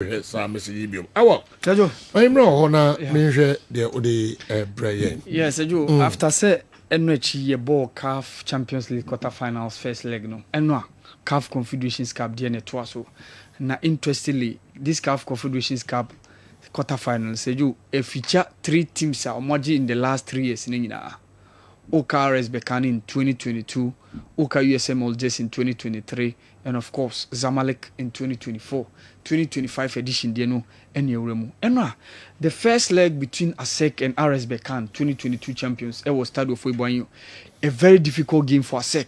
Sam Messibium. Awa, Sejo. I'm wrong, measure the Brian. Yes, Sejo. After say, Enrichi ye ball CAF Champions League quarterfinals first leg no. Enwa CAF Confederations Cup DNA twaso. Na interestingly, this CAF Confederations Cup quarterfinals, Sejo, a feature 3 teams are omoji in the last 3 years in Oka RS Bekani in 2022, Oka USM Alges in 2023, and of course Zamalek in 2024, 2025 edition Dieno and Yoremu. And the first leg between ASEC and RS Bekan, 2022 champions, it was Stadio Fuiboanyo. A very difficult game for ASEC.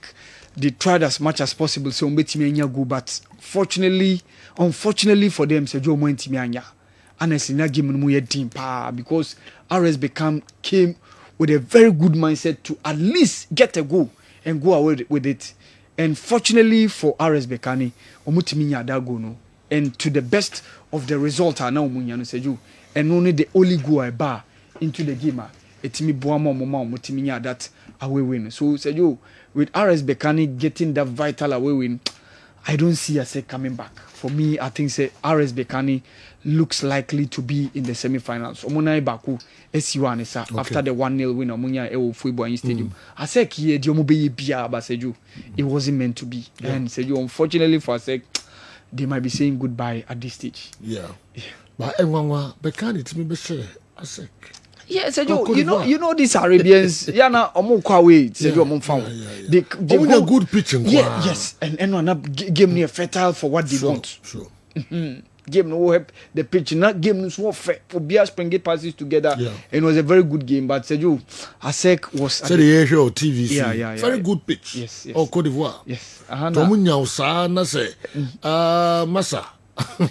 They tried as much as possible so Mbetimi go, but unfortunately for them, Sejo Moentimi. Honestly, na game no more team because RS Bekan came with a very good mindset to at least get a goal and go away with it. And fortunately for RS Bekani, omutiminya that goal no. And to the best of the result, now omunya no seju. And only the only goal I bar into the game. Etimi boama mama omutiminya that away win. So seju with RS Bekani getting that vital away win, I don't see us coming back. For me, I think say RS Bekani looks likely to be in the semi-finals. Omunai Baku SU1 after the 1-0 win Omunya Ewo Fuiboanyi Stadium. I said here Diomobe Bia Baseju. It wasn't meant to be. Yeah. And Seju, unfortunately for ASEC, they might be saying goodbye at this stage. Yeah. But Bekani to me be sure ASEC. Yes, you know these Arabians. Yana omo kwawe Seju omo found. They go good pitching. Yeah, yes, and one game near fertile for what they want. Sure. Game no help the pitch, not game no so fair for Bia Spring passes together. Yeah. And it was a very good game, but Seju ASEC was the Asia or TVC. Yeah. Very good pitch. Yes. Or Cote d'Ivoire. Yes. Tomunya usa na say Massa.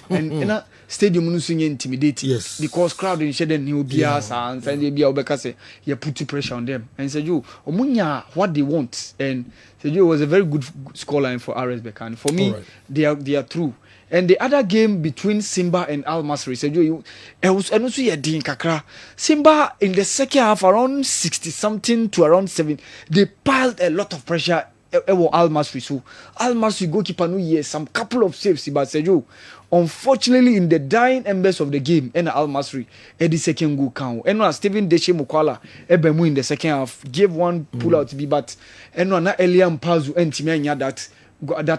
And stadium no so intimidating. Yes. Because crowd in shade new Bias and they be obeka say you put pressure on them. And Seju omunya what they want. And Seju was a very good scoreline for RS Bekani. For me, they are through. And the other game between Simba and Al Masry, Sejo, it was also a din kakra. Simba in the second half around 60 something to around 7, they piled a lot of pressure. Al Masry, so Al Masry goalkeeper no year some couple of saves, but Sejo, unfortunately in the dying embers of the game, and Al Masry, the second goal count. And Stephen Deshe Mukwala, Ebemu in the second half gave one pull out to be, but and na Eliam Pazu and Timenya that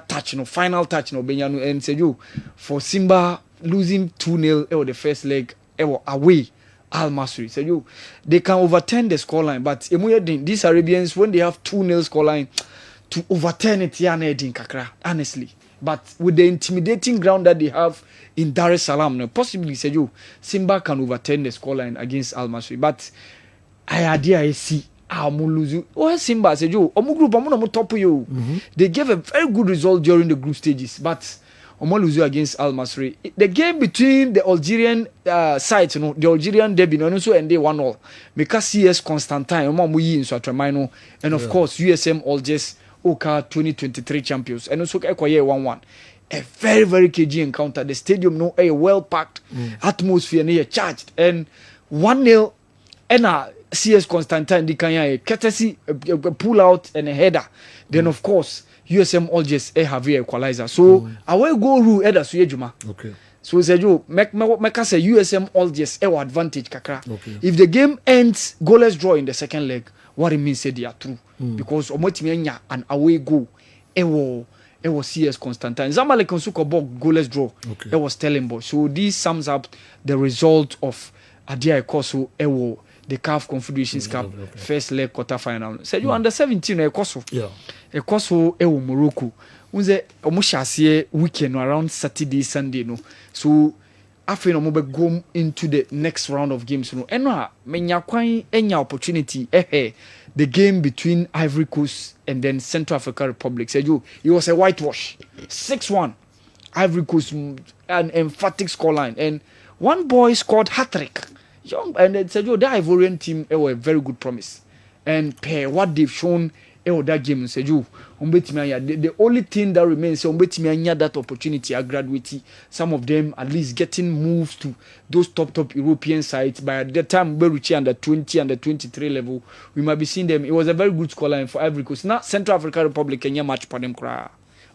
touch, final touch, Benyano and Seju for Simba losing 2-0 the first leg away. Al Masry Seju they can overturn the scoreline, but these Arabians when they have 2-0 scoreline to overturn it, kakra honestly. But with the intimidating ground that they have in Dar es Salaam, possibly Seju Simba can overturn the scoreline against Al Masry. But I see. Simba said you group top you. They gave a very good result during the group stages, but lose against Al Masry. The game between the Algerian sides, the Algerian derby, and also and they 1-0. Because CS Constantine, and of course USM Alges Oka 2023 champions, and also Ekoye 1-1. A very, very KG encounter. The stadium a well packed atmosphere near charged and 1-0 and CS Constantine di kanya courtesy pull out and a header. Then of course USM Alges have a equalizer. So away go rule header so yejuma. Okay. So Sejo make say USM Alges advantage kakra. Okay. If the game ends goalless draw in the second leg, what it means say they are true. Because omotimi anya an away goal it was CS Constantine. Zamalek Konsuko goalless draw. Okay. It was Stellenbosch. So this sums up the result of Adia Ekoso the CAF Confederations Cup first leg quarterfinal. Said you under 17 Ekoso. Yeah. Ekoso Morocco. Unze omushasiye weekend around Saturday Sunday no. So after no be go into the next round of games no. Eno menya kwan enya opportunity the game between Ivory Coast and then Central African Republic. Said you it was a whitewash. 6-1. Ivory Coast an emphatic scoreline and one boy scored hat-trick. Young and then said, the Ivorian team a very good promise. And what they've shown that game said the only thing that remains that opportunity I graduate some of them at least getting moves to those top European sides. By the time we reach under 20 and the 23 level, we might be seeing them. It was a very good scoreline for Ivory Coast. Now Central African Republic Kenya match for them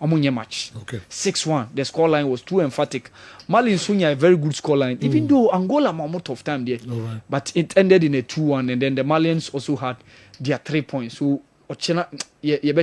omunye match. Okay. 6-1. The scoreline was too emphatic. Mali Sunya a very good scoreline, even though Angola more tough time there. Right. But it ended in a 2-1, and then the Malians also had their 3 points. So Ochena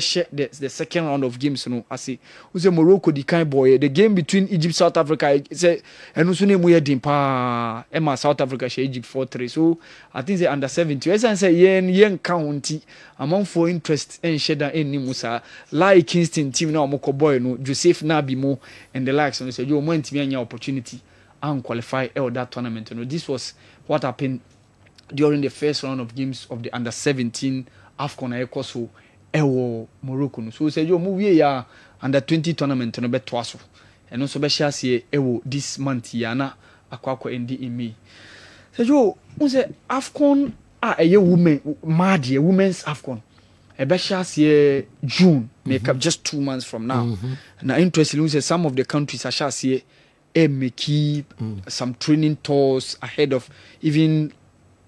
share the second round of games. No, I see. Who's Morocco the kind boy? The game between Egypt South Africa. Say and also name we dimpa. Emma South Africa share Egypt 4-3. So I think they under 70. As I say, yen county among for interest and share that any Musa like Kingston team now moko boy no Joseph Nabimo and the likes. And say you want to be an opportunity and qualify that tournament. You know, this was what happened during the first round of games of the under 17 AFCON ekoso ewo Morocco no. So say you move ya under 20 tournament no beto so eno so be share se ewo this month ya na akwakwa endi in May. Say you say AFCON eye women mad ye women's AFCON e be share se June make up just 2 months from now. Now interestingly say some of the countries are share se make some training tours ahead of even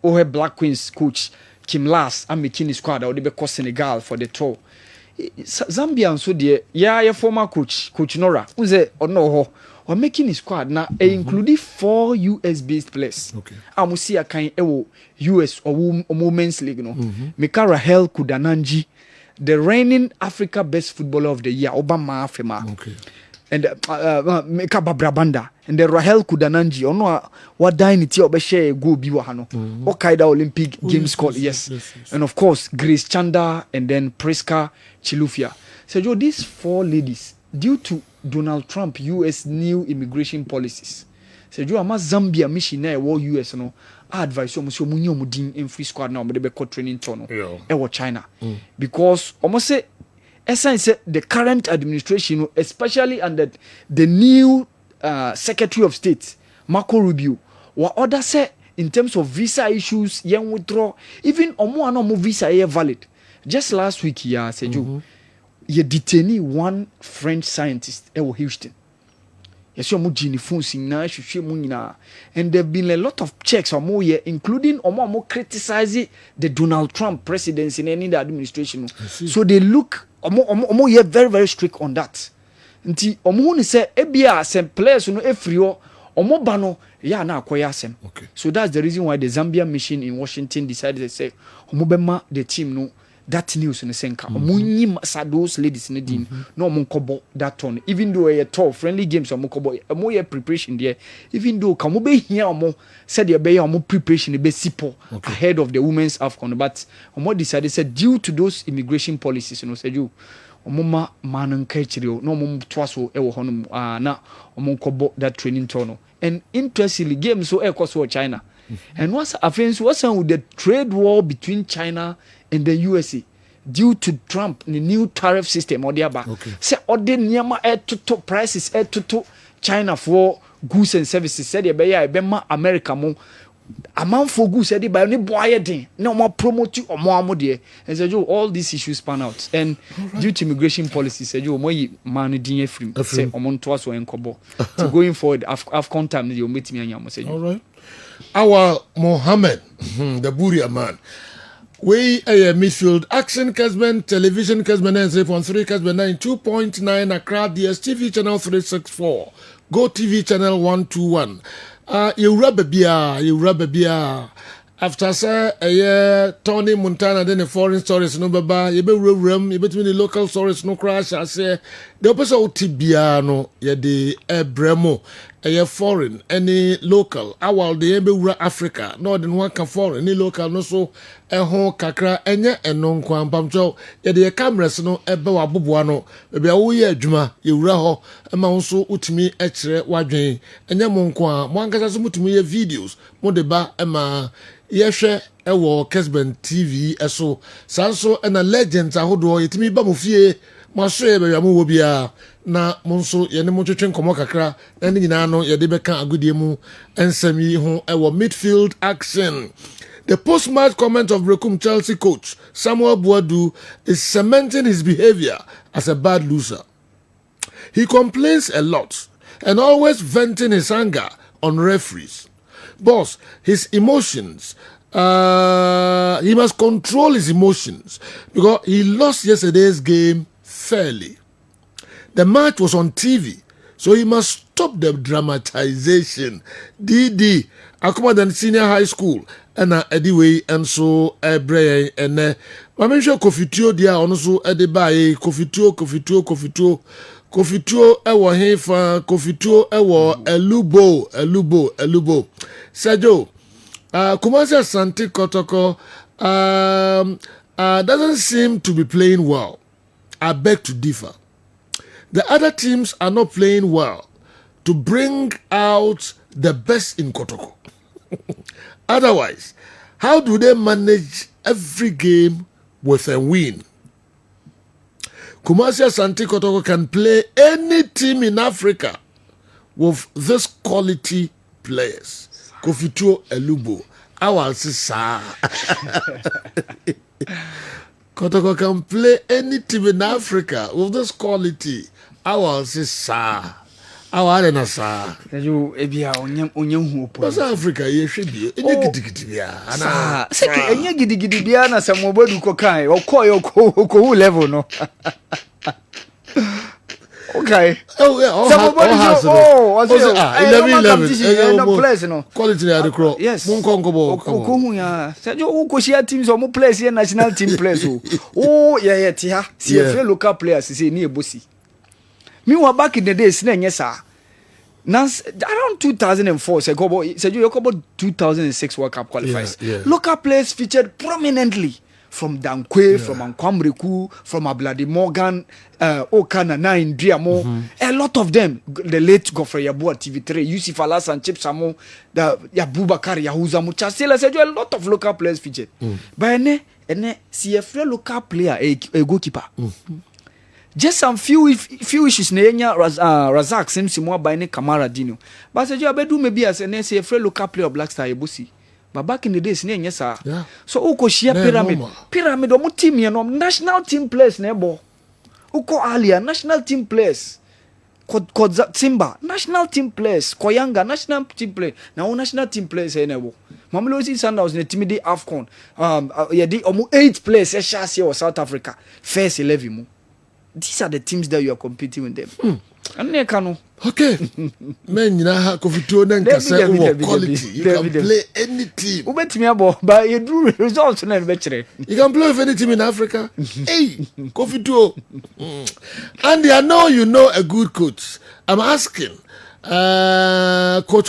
Black Queens coach Kim Last and making the squad out they be Senegal for the tour. Zambia and so dear, yeah, former coach Nora, who's a or no ho or making the squad now including 4 US based players. Okay. I see a kind of US or women's league no. Mika Rahel Kudananji, the reigning Africa best footballer of the year, Obama Afema. Okay. And Meka Babrabanda and the Rahel Kudananji ono what dynity obeshe go biwa hano Okaida Olympic Games called yes. And of course Grace Chanda and then Priska Chilufia. So Joe, these 4 ladies due to Donald Trump US new immigration policies. So Joe ama Zambia mission na wo US no advice almost munyo mudin in free squad now but they be training tono e China because almost say essence the current administration, especially under the new Secretary of State, Marco Rubio, what other say in terms of visa issues, young withdraw, even omo visa here valid. Just last week, yeah, said you detainee one French scientist, Houston. Yes, you mujini funsi na shushe munina, and there've been a lot of checks or more here, including omo criticizing the Donald Trump presidency in any administration. So they look omo here very very strict on that. Nti omo ni say ebia some players no efrio omo ba no ya na akoya asem. So that's the reason why the Zambia mission in Washington decided to say omo bema the team no that news in the senka omunyi those ladies in the din no omunkobo that turn even though a tough friendly games omunkobo omo ye preparation there even though kamo be here omo said there be omo preparation be sipo ahead of the women's AFCON but omo decided said due to those immigration policies you know said you omo man nkachiri no omo twaso e wo hono na omunkobo that training turn and interestingly games so ekoso China and what's offense what's with the trade war between China and the USA due to Trump the new tariff system or the other. Say all the nyama to prices to China for goods and services said be ma America mo amount for goods said by any boy din no more promote you or more there and said all these issues pan out and due to immigration policy said you moy man din free say omon to us enkobo so going forward AFCON time you meet me anyam say all right. Awal Mohammed, the Buria man. We a midfield action Kessben television Kessben 3.3 Kessben 92.9 Accra DSTV channel 364 Go TV channel 121. You rubber beer. After say a year Tony Montana then the foreign stories no baba you be room you between the local stories no crash I say the episode tibiano ye de bremo a foreign any local awal the ebe Africa no than one can foreign any local no so a ho kakra enye enon kwan pamcho ye de cameras no ebe wa boboa no be a wo ye adwuma ye wura ho ma wo so utimi e kire wadwen enye mo nkwa mo ankasa so mutimi ye videos mo de ba ema yehwe ewo Kessben TV eso sanso na legends ahodo yetimi ba mo fie mo so ye be mo wo bia na mo nso ye ne mo twetwe nkomo kakra na ni nyina no ye de beka agodie mu ensam yi ho ewo midfield action. The post-match comment of Rekum Chelsea coach Samuel Boadu is cementing his behavior as a bad loser. He complains a lot and always venting his anger on referees. Boss, his emotions, he must control his emotions because he lost yesterday's game fairly. The match was on TV, so he must stop the dramatization. DD, Akuma than senior high school, and anyway, and so Brian and I'm sure Kofituo dia also Edibaye, Kofituo, ewo hefa, Kofituo ewo elubo. Sergio, Kumasi Asante Kotoko doesn't seem to be playing well. I beg to differ. The other teams are not playing well to bring out the best in Kotoko. Otherwise, how do they manage every game with a win? Kumasi Asante Kotoko can play any team in Africa with this quality players. Kofituo Elubo. I will say, sir. Kotoko can play any team in Africa with this quality. I will say, sir. I will say, sir. You, What's Africa? You should be. Sir, second, and you giddy biana, some mobile cocaine, or coy level, no. Okay. Oh, yeah. 11. Place, no. Quality at the crow. Yes. Munkongo. Said you Koshia teams or more players here, national team players. Oh, yeah, Tia. See a few local players is near Bussy. Meanwhile, back in the days, yes, sir. Around 2004, said you about 2006 World Cup qualifiers. Yeah. Local players featured prominently. From Dankwe, from Ankwamriku, from Abladi Morgan, Okana Nine Diamo, a lot of them. The late Godfrey Yabua TV3, Yusuf Alas and Chip Samo, the Yabubakar Yahuza Muchasela said a lot of local players featured. But see a few local player, a goalkeeper. Just some few issues Nenya Razak seems more by ne Kamara Dino. But said you abedu maybe as a see a few local player Black Star Ebusi. But back in the days, yes, yeah. So uko share pyramid omu team ya no national team players nebo. Uko Alia national team players. Kodza Timba national team players. Koyanga national team players. Now national team players nebo. Mamelodi Sundowns ne team di AFCON. Yedi omu 8 players Shasi or South Africa. First 11 mu. These are the teams that you are competing with them. Okay. Men, you know, Kofituo quality. You can play any team. But you do results in the You can play with any team in Africa. Hey, Kofituo. And I know you know a good coach. I'm asking, Coach